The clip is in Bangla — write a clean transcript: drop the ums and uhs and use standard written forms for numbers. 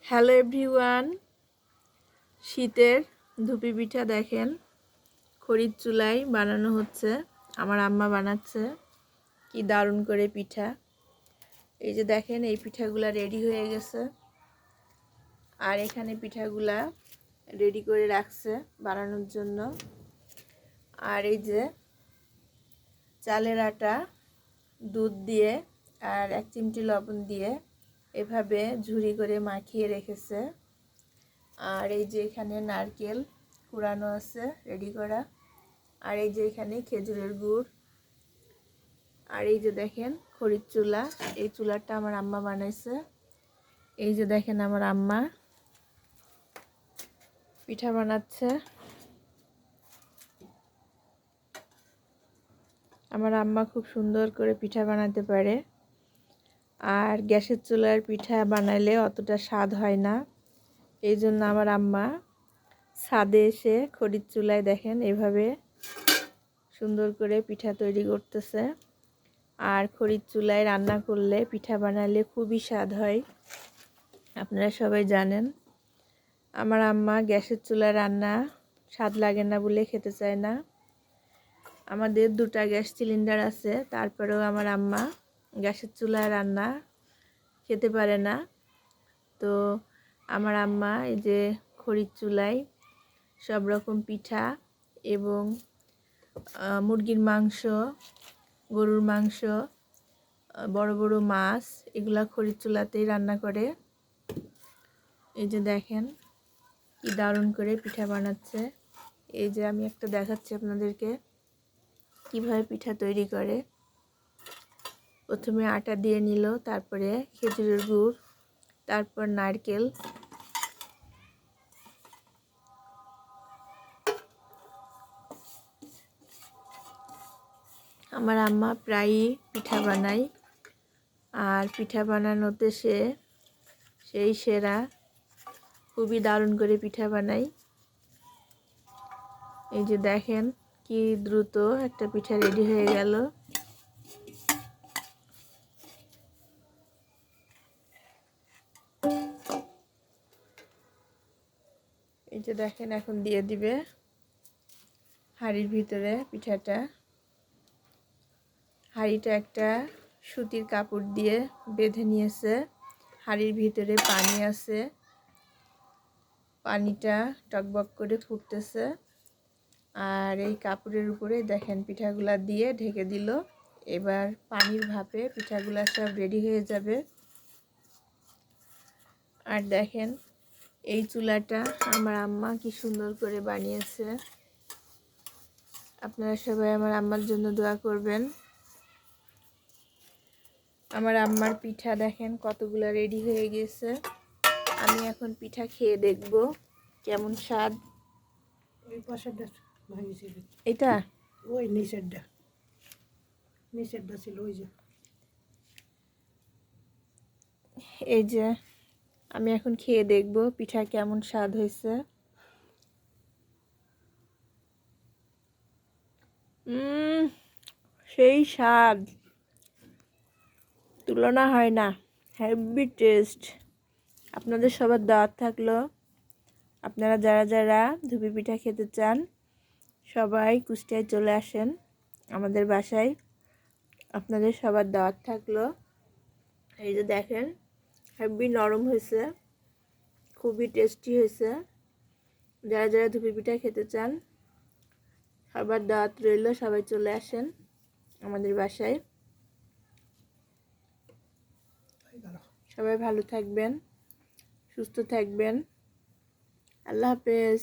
হ্যালো এভরিওয়ান, শীতের ধুপি পিঠা দেখেন খড়ির চুলায় বানানো হচ্ছে। আমার আম্মা বানাচ্ছে, কি দারুণ করে পিঠা। এই যে দেখেন, এই পিঠাগুলা রেডি হয়ে গেছে, আর এখানে পিঠাগুলা রেডি করে রাখছে বানানোর জন্য। আর এই যে চালের আটা দুধ দিয়ে আর 1 চিমটি লবণ দিয়ে এভাবে ঝুরি করে মাখিয়ে রেখেছে। আর এই যে এখানে নারকেল কুড়ানো আছে রেডি করা, আর এই যে এখানে খেজুরের গুড়, আর এই যে দেখেন খড়ির চুলা, এই চুলাটা আমার আম্মা বানাইছে। এই যে দেখেন আমার আম্মা পিঠা বানাচ্ছে। আমার আম্মা খুব সুন্দর করে পিঠা বানাতে পারে, আর গ্যাসের চুলার পিঠা বানাইলে অতটা স্বাদ হয় না। এই জন্য আমার আম্মা ছাদে এসে খড়ির চুলায় দেখেন এভাবে সুন্দর করে পিঠা তৈরি করতেছে। আর খড়ির চুলায় রান্না করলে পিঠা বানালে খুবই স্বাদ হয়, আপনারা সবাই জানেন। আমার আম্মা গ্যাসের চুলায় রান্না স্বাদ লাগে না বলে খেতে চায় না। আমাদের 2টা গ্যাস সিলিন্ডার আছে, তারপরেও আমার আম্মা গ্যাসের চুলায় রান্না খেতে পারে না। তো আমার আম্মা এই যে খড়ির চুলায় সব রকম পিঠা এবং মুরগির মাংস, গরুর মাংস, বড় বড় মাছ, এগুলা খড়ির চুলাতেই রান্না করে। এই যে দেখেন কি দারুণ করে পিঠা বানাচ্ছে। এই যে আমি একটা দেখাচ্ছি আপনাদেরকে কিভাবে পিঠা তৈরি করে। প্রথমে আটা দিয়ে নিল, তারপরে খেজুরের গুড়, তারপর নারকেল, আমার আম্মা প্রায়ই পিঠা বানায়, আর পিঠা বানানোতে সেই সেরা, খুবই দারুণ করে পিঠা বানায়। এই যে দেখেন কি দ্রুত একটা পিঠা রেডি হয়ে গেল। এই যে দেখেন এখন দিয়ে দিবে হাঁড়ির ভিতরে পিঠাটা। হাঁড়িটা একটা সুতির কাপড় দিয়ে বেঁধে নিয়েছে। হাঁড়ির ভিতরে পানি আছে, পানিটা টকবক করে ফুটতেছে। আর এই কাপড়ের উপরে দেখেন পিঠাগুলা দিয়ে ঢেকে দিল। এবার পানির ভাপে পিঠাগুলা সব রেডি হয়ে যাবে। আর দেখেন এই চুলাটা আমার আম্মা কি সুন্দর করে বানিয়েছে। আপনারা সবাই আমার আম্মার জন্য দোয়া করবেন। আমার আম্মার পিঠা দেখেন কতগুলা রেডি হয়ে গেছে। আমি এখন পিঠা খেয়ে দেখব কেমন স্বাদ। এটা ওই নিচেরটা ছিল ওই যে। এই যে আমি এখন খেয়ে দেখব পিঠা কেমন স্বাদ হয়েছে। সেই স্বাদ, তুলনা হয় না, হেভি টেস্ট। আপনাদের সবার দাওয়াত থাকলো। আপনারা যারা যারা ধুপি পিঠা খেতে চান সবাই কুষ্টিয়ায় চলে আসেন আমাদের বাসায়। আপনাদের সবার দাওয়াত থাকলো। এই যে দেখেন হেভি নরম হয়েছে, খুবই টেস্টি হয়েছে। যারা যারা ধুপি পিঠা খেতে চান সবার দাওয়াত রইল, সবাই চলে আসেন আমাদের বাসায়। সবাই ভালো থাকবেন, সুস্থ থাকবেন। আল্লাহ হাফেজ।